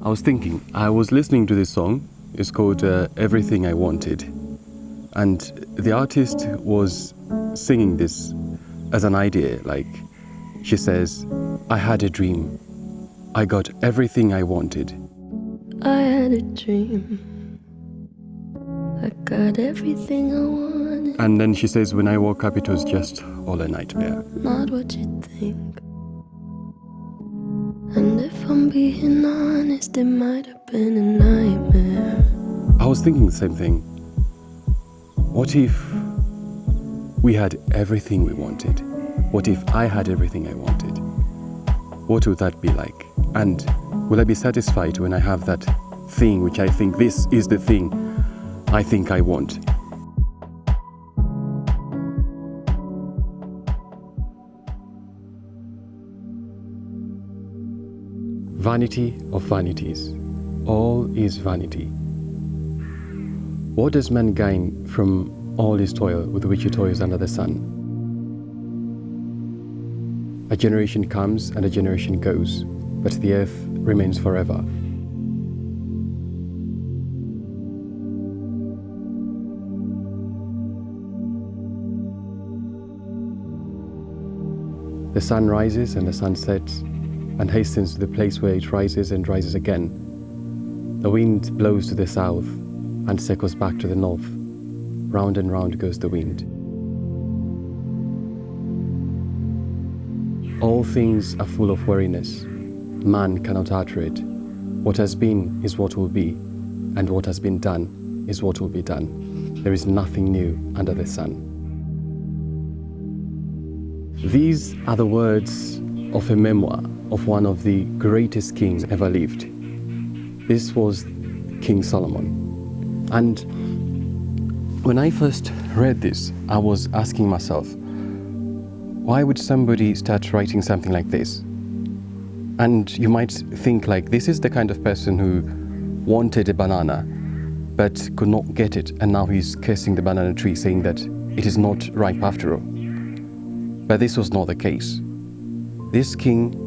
I was thinking, I was listening to this song. It's called Everything I Wanted. And the artist was singing this as an idea. Like, she says, I had a dream. I got everything I wanted. I had a dream. I got everything I wanted. And then she says, when I woke up, it was just all a nightmare. Not what you think. And if I'm being honest, it might have been a nightmare. I was thinking the same thing. What if we had everything we wanted? What if I had everything I wanted? What would that be like? And will I be satisfied when I have that thing which I think this is the thing I think I want? Vanity of vanities. All is vanity. What does man gain from all his toil with which he toils under the sun? A generation comes and a generation goes, but the earth remains forever. The sun rises and the sun sets and hastens to the place where it rises and rises again. The wind blows to the south and circles back to the north. Round and round goes the wind. All things are full of weariness. Man cannot utter it. What has been is what will be, and what has been done is what will be done. There is nothing new under the sun. These are the words of a memoir of one of the greatest kings ever lived. This was King Solomon. And when I first read this, I was asking myself, why would somebody start writing something like this? And you might think like, this is the kind of person who wanted a banana, but could not get it, and now he's cursing the banana tree, saying that it is not ripe after all. But this was not the case. This king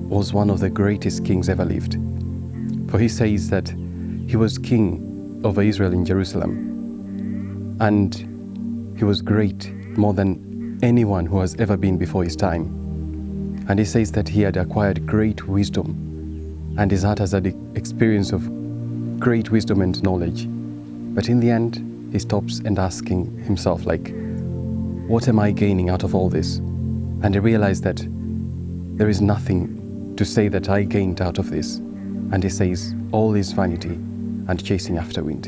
was one of the greatest kings ever lived. For he says that he was king over Israel in Jerusalem. And he was great, more than anyone who has ever been before his time. And he says that he had acquired great wisdom, and his heart has had the experience of great wisdom and knowledge. But in the end, he stops and asking himself, like, what am I gaining out of all this? And he realized that there is nothing to say that I gained out of this. And he says, all is vanity and chasing after wind.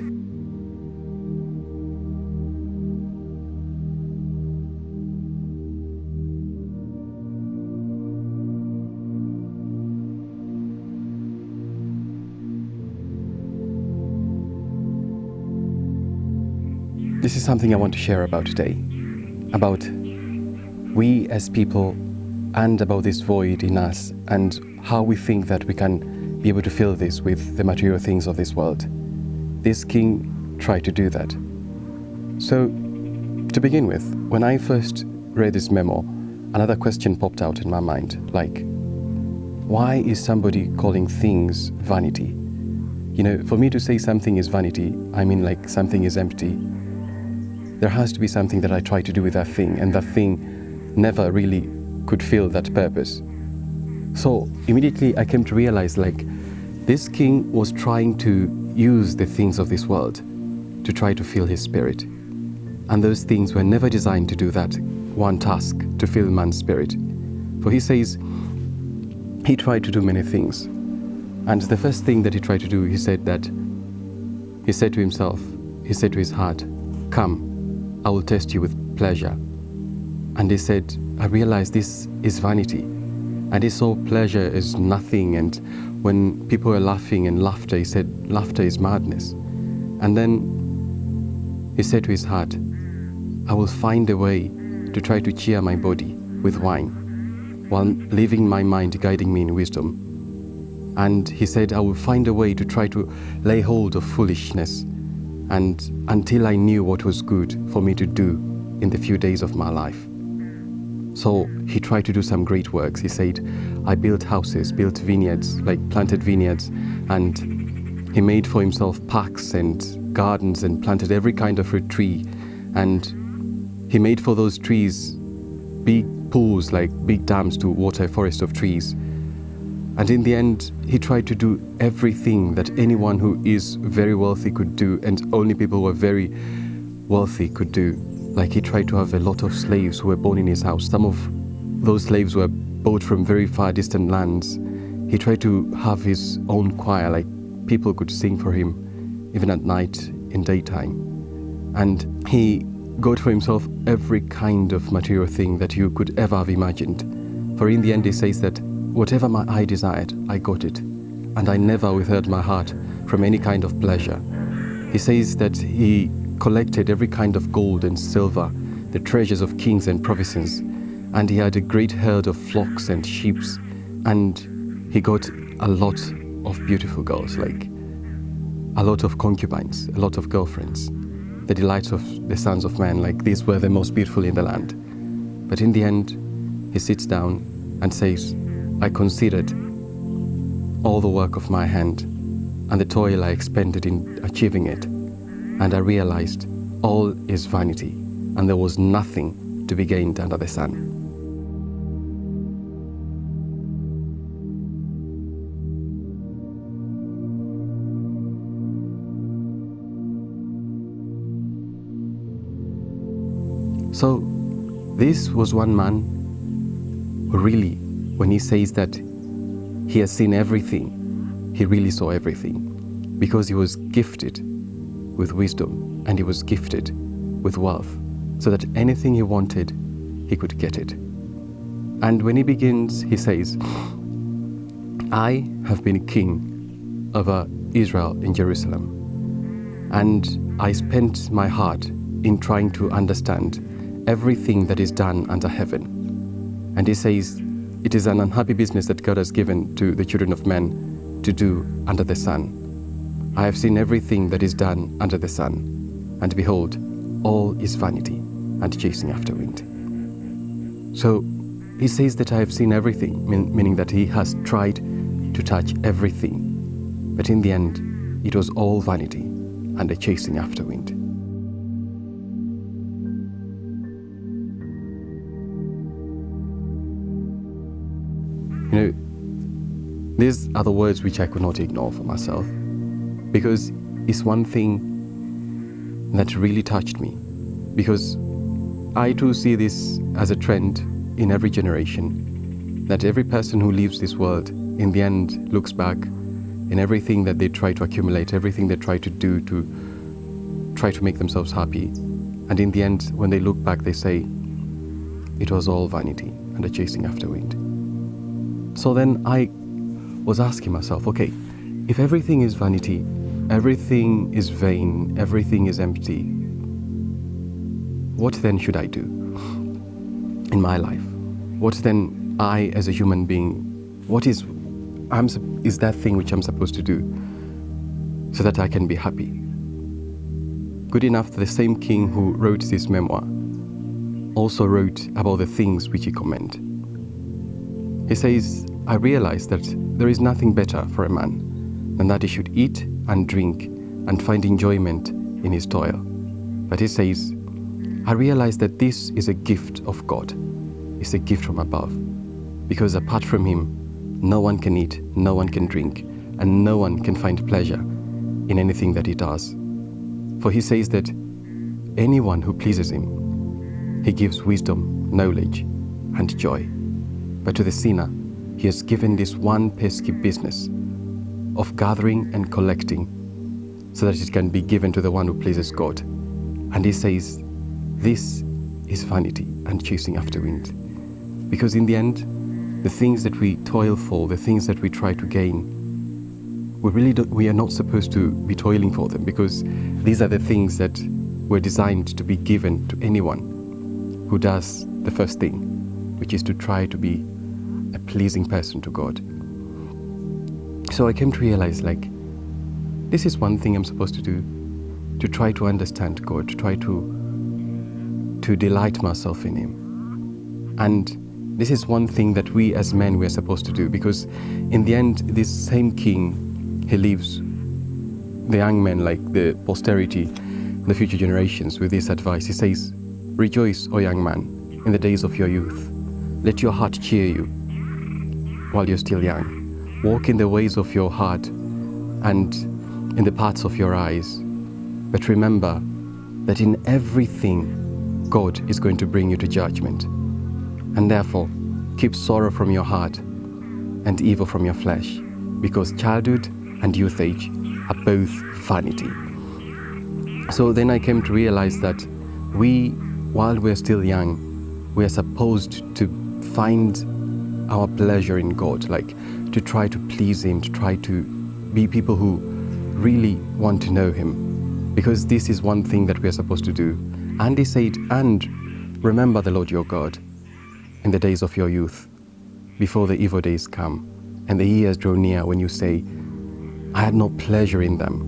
This is something I want to share about today, about we as people and about this void in us and how we think that we can be able to fill this with the material things of this world. This king tried to do that. So, to begin with, when I first read this memo, another question popped out in my mind, like, why is somebody calling things vanity? You know, for me to say something is vanity, I mean like something is empty. There has to be something that I try to do with that thing, and that thing never really could fill that purpose. So immediately I came to realize, like, this king was trying to use the things of this world to try to fill his spirit. And those things were never designed to do that one task, to fill man's spirit. For he says he tried to do many things. And the first thing that he tried to do, he said to himself, he said to his heart, come, I will test you with pleasure. And he said, I realized this is vanity. And he saw pleasure as nothing. And when people were laughing and laughter, he said, laughter is madness. And then he said to his heart, I will find a way to try to cheer my body with wine, while leaving my mind guiding me in wisdom. And he said, I will find a way to try to lay hold of foolishness, and until I knew what was good for me to do in the few days of my life. So he tried to do some great works. He said, I built houses, built vineyards, like planted vineyards, and he made for himself parks and gardens and planted every kind of fruit tree. And he made for those trees big pools, like big dams to water a forest of trees. And in the end, he tried to do everything that anyone who is very wealthy could do, and only people who are very wealthy could do. Like he tried to have a lot of slaves who were born in his house. Some of those slaves were bought from very far distant lands. He tried to have his own choir, like people could sing for him, even at night, in daytime. And he got for himself every kind of material thing that you could ever have imagined. For in the end, he says that whatever my eye desired, I got it, and I never withheld my heart from any kind of pleasure. He says that he collected every kind of gold and silver, the treasures of kings and provinces, and he had a great herd of flocks and sheep, and he got a lot of beautiful girls, like a lot of concubines, a lot of girlfriends, the delights of the sons of men, like these were the most beautiful in the land. But in the end, he sits down and says, I considered all the work of my hand and the toil I expended in achieving it, and I realized all is vanity, and there was nothing to be gained under the sun. So this was one man who really, when he says that he has seen everything, he really saw everything, because he was gifted with wisdom and he was gifted with wealth, so that anything he wanted, he could get it. And when he begins, he says, I have been king over Israel in Jerusalem, and I spent my heart in trying to understand everything that is done under heaven. And he says, it is an unhappy business that God has given to the children of men to do under the sun. I have seen everything that is done under the sun, and behold, all is vanity and chasing after wind. So he says that I have seen everything, meaning that he has tried to touch everything, but in the end, it was all vanity and a chasing after wind. You know, these are the words which I could not ignore for myself, because it's one thing that really touched me, because I too see this as a trend in every generation, that every person who leaves this world in the end looks back in everything that they try to accumulate, everything they try to do to try to make themselves happy, and in the end when they look back they say it was all vanity and a chasing after wind. So then I was asking myself, okay, if everything is vanity, everything is vain, everything is empty, what then should I do in my life? What then I as a human being, what is that thing which I'm supposed to do so that I can be happy? Good enough that the same king who wrote this memoir also wrote about the things which he commend. He says, I realized that there is nothing better for a man than that he should eat and drink and find enjoyment in his toil. But he says, I realized that this is a gift of God. It's a gift from above. Because apart from him, no one can eat, no one can drink, and no one can find pleasure in anything that he does. For he says that anyone who pleases him, he gives wisdom, knowledge, and joy. But to the sinner, he has given this one pesky business of gathering and collecting so that it can be given to the one who pleases God. And he says, this is vanity and chasing after wind. Because in the end, the things that we toil for, the things that we try to gain, we are not supposed to be toiling for them, because these are the things that were designed to be given to anyone who does the first thing, which is to try to be a pleasing person to God. So I came to realize, like, this is one thing I'm supposed to do, to try to understand God, to try to delight myself in Him. And this is one thing that we as men, we are supposed to do, because in the end, this same king, he leaves the young men, like the posterity, the future generations, with this advice. He says, "Rejoice, O young man, in the days of your youth. Let your heart cheer you while you're still young. Walk in the ways of your heart and in the paths of your eyes. But remember that in everything, God is going to bring you to judgment. And therefore, keep sorrow from your heart and evil from your flesh, because childhood and youth age are both vanity." So then I came to realize that we, while we're still young, we are supposed to find our pleasure in God, like to try to please Him, to try to be people who really want to know Him, because this is one thing that we are supposed to do. And He said, "And remember the Lord your God in the days of your youth, before the evil days come, and the years draw near when you say, I had no pleasure in them."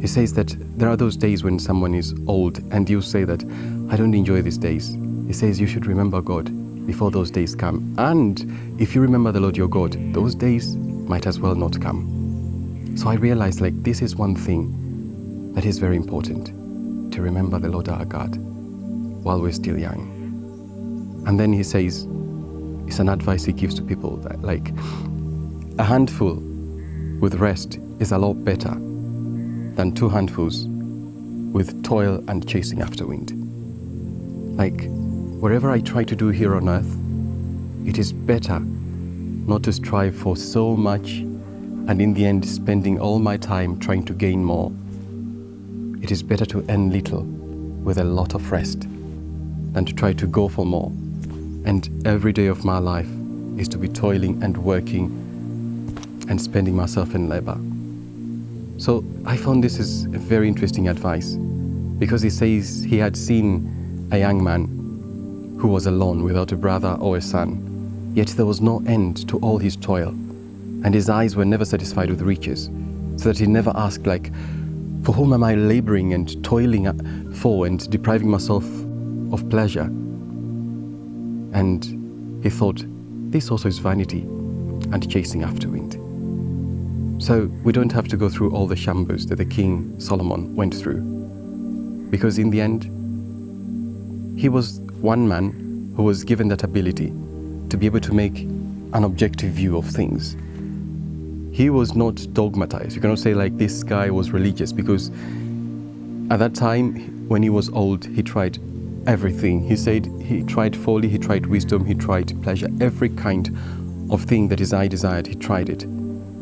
He says that there are those days when someone is old and you say that, "I don't enjoy these days." He says you should remember God before those days come. And if you remember the Lord your God, those days might as well not come. So I realized, like, this is one thing that is very important, to remember the Lord our God while we're still young. And then he says, it's an advice he gives to people, that like a handful with rest is a lot better than 2 handfuls with toil and chasing after wind. Like, whatever I try to do here on earth, it is better not to strive for so much and in the end spending all my time trying to gain more. It is better to earn little with a lot of rest than to try to go for more. And every day of my life is to be toiling and working and spending myself in labor. So I found this is a very interesting advice, because he says he had seen a young man who was alone without a brother or a son, yet there was no end to all his toil, and his eyes were never satisfied with riches, so that he never asked, like, for whom am I laboring and toiling for and depriving myself of pleasure? And he thought, this also is vanity and chasing after wind. So we don't have to go through all the shambles that the King Solomon went through, because in the end, he was one man who was given that ability to be able to make an objective view of things. He was not dogmatized. You cannot say like this guy was religious, because at that time, when he was old, he tried everything. He said he tried folly, he tried wisdom, he tried pleasure, every kind of thing that his eye desired, he tried it.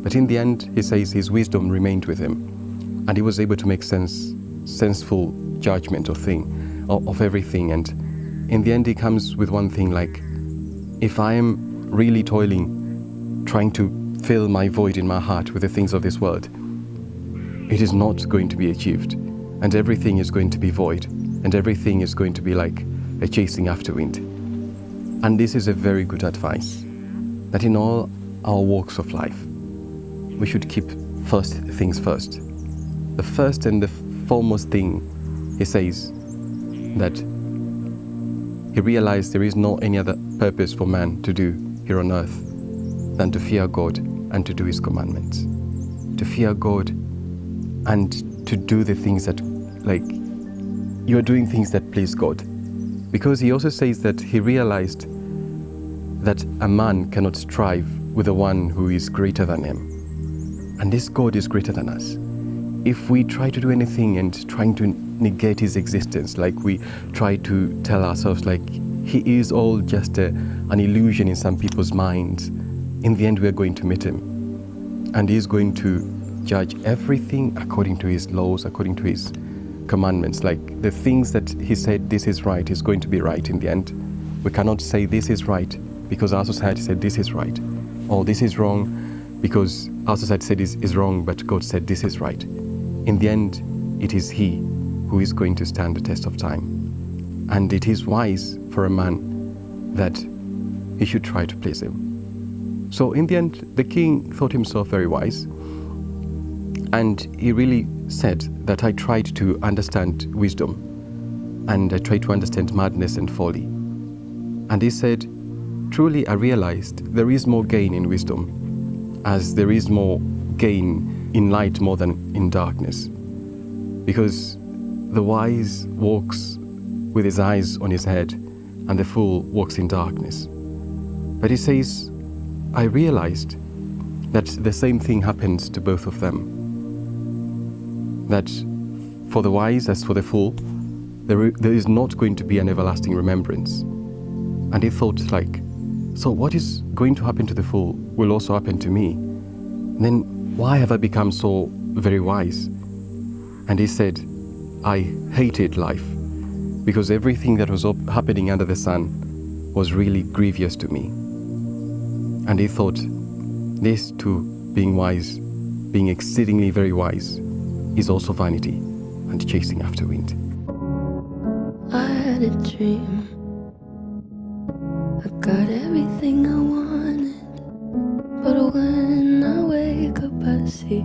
But in the end, he says his wisdom remained with him, and he was able to make senseful judgment of everything. And in the end, he comes with one thing, like, if I am really toiling, trying to fill my void in my heart with the things of this world, it is not going to be achieved, and everything is going to be void, and everything is going to be like a chasing after wind. And this is a very good advice, that in all our walks of life, we should keep first things first. The first and the foremost thing, he says, that he realized there is no any other purpose for man to do here on earth than to fear God and to do his commandments. To fear God and to do the things that, like, you are doing things that please God. Because he also says that he realized that a man cannot strive with the one who is greater than him. And this God is greater than us. If we try to do anything and trying to negate his existence, like we try to tell ourselves like he is all just an illusion in some people's minds, in the end we are going to meet him. And he is going to judge everything according to his laws, according to his commandments. Like the things that he said this is right is going to be right in the end. We cannot say this is right because our society said this is right, or this is wrong because our society said is wrong, but God said this is right. In the end, it is he who is going to stand the test of time. And it is wise for a man that he should try to please him. So in the end, the king thought himself very wise, and he really said that I tried to understand wisdom, and I tried to understand madness and folly. And he said, truly I realized there is more gain in wisdom, as there is more gain in light more than in darkness. Because the wise walks with his eyes on his head, and the fool walks in darkness. But he says, I realized that the same thing happens to both of them. That for the wise as for the fool, there is not going to be an everlasting remembrance. And he thought like, so what is going to happen to the fool will also happen to me. Then why have I become so very wise? And he said, I hated life because everything that was happening under the sun was really grievous to me. And he thought, this too, being wise, being exceedingly very wise, is also vanity and chasing after wind. I had a dream. I got everything I wanted. But when I wake up, I see